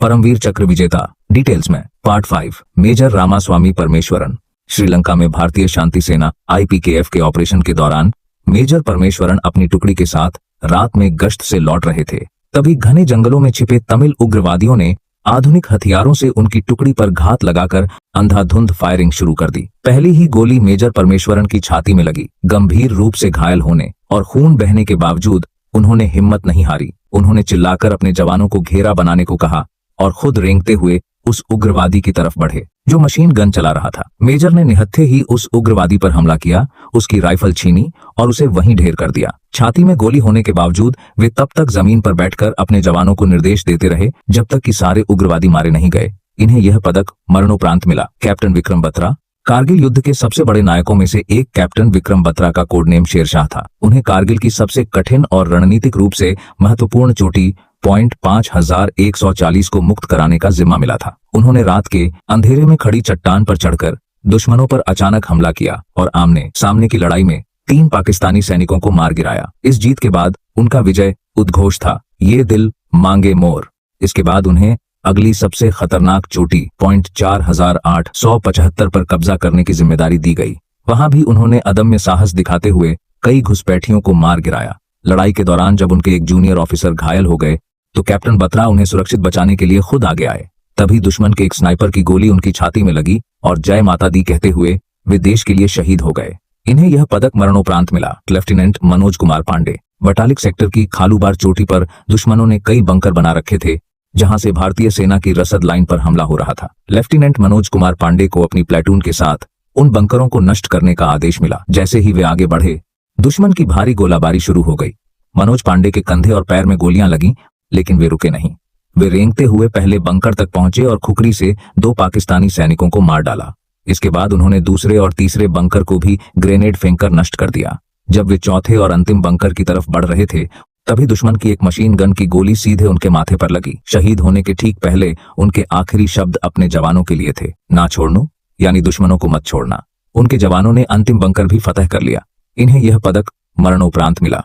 परमवीर चक्र विजेता। डिटेल्स में पार्ट 5। मेजर रामास्वामी परमेश्वरन। श्रीलंका में भारतीय शांति सेना IPKF के ऑपरेशन के दौरान मेजर परमेश्वरन अपनी टुकड़ी के साथ रात में गश्त से लौट रहे थे। तभी घने जंगलों में छिपे तमिल उग्रवादियों ने आधुनिक हथियारों से उनकी टुकड़ी पर घात लगाकर अंधाधुंध फायरिंग शुरू कर दी। पहली ही गोली मेजर परमेश्वरन की छाती में लगी। गंभीर रूप से घायल होने और खून बहने के बावजूद उन्होंने हिम्मत नहीं हारी। उन्होंने चिल्लाकर अपने जवानों को घेरा बनाने को कहा और खुद रेंगते हुए उस उग्रवादी की तरफ बढ़े जो मशीन गन चला रहा था। मेजर ने निहत्थे ही उस उग्रवादी पर हमला किया, उसकी राइफल छीनी और उसे वहीं ढेर कर दिया। छाती में गोली होने के बावजूद वे तब तक जमीन पर बैठकर अपने जवानों को निर्देश देते रहे जब तक कि सारे उग्रवादी मारे नहीं गए। इन्हें यह पदक मरणोपरांत मिला। कैप्टन विक्रम बत्रा। कारगिल युद्ध के सबसे बड़े नायकों में से एक कैप्टन विक्रम बत्रा का कोड नेम शेरशाह था। उन्हें कारगिल की सबसे कठिन और रणनीतिक रूप से महत्वपूर्ण चोटी पॉइंट 5140 को मुक्त कराने का जिम्मा मिला था। उन्होंने रात के अंधेरे में खड़ी चट्टान पर चढ़कर दुश्मनों पर अचानक हमला किया और आमने सामने की लड़ाई में 3 पाकिस्तानी सैनिकों को मार गिराया। इस जीत के बाद उनका विजय उद्घोष था, ये दिल मांगे मोर। इसके बाद उन्हें अगली सबसे खतरनाक चोटी पॉइंट 4875 पर कब्जा करने की जिम्मेदारी दी गई। वहां भी उन्होंने अदम्य साहस दिखाते हुए कई घुसपैठियों को मार गिराया। लड़ाई के दौरान जब उनके एक जूनियर ऑफिसर घायल हो गए तो कैप्टन बत्रा उन्हें सुरक्षित बचाने के लिए खुद आगे आए। तभी दुश्मन के एक स्नाइपर की गोली उनकी छाती में लगी और जय माता दी कहते हुए वे देश के लिए शहीद हो गए। इन्हें यह पदक मरणोपरांत मिला। लेफ्टिनेंट मनोज कुमार पांडे। बटालिक सेक्टर की खालूबार चोटी पर दुश्मनों ने कई बंकर बना रखे थे जहां से भारतीय सेना की रसद लाइन पर हमला हो रहा था। लेफ्टिनेंट मनोज कुमार पांडे को अपनी प्लेटून के साथ उन बंकरों को नष्ट करने का आदेश मिला। जैसे ही वे आगे बढ़े दुश्मन की भारी गोलाबारी शुरू हो गई। मनोज पांडे के कंधे और पैर में गोलियां लगीं, लेकिन वे रुके नहीं। वे रेंगते हुए पहले बंकर तक पहुंचे और खुखरी से 2 पाकिस्तानी सैनिकों को मार डाला। इसके बाद उन्होंने दूसरे और तीसरे बंकर को भी ग्रेनेड फेंककर नष्ट कर दिया। जब वे चौथे और अंतिम बंकर की तरफ बढ़ रहे थे तभी दुश्मन की एक मशीन गन की गोली सीधे उनके माथे पर लगी। शहीद होने के ठीक पहले उनके आखिरी शब्द अपने जवानों के लिए थे, ना छोड़नो, यानी दुश्मनों को मत छोड़ना। उनके जवानों ने अंतिम बंकर भी फतह कर लिया। इन्हें यह पदक मरणोपरांत मिला।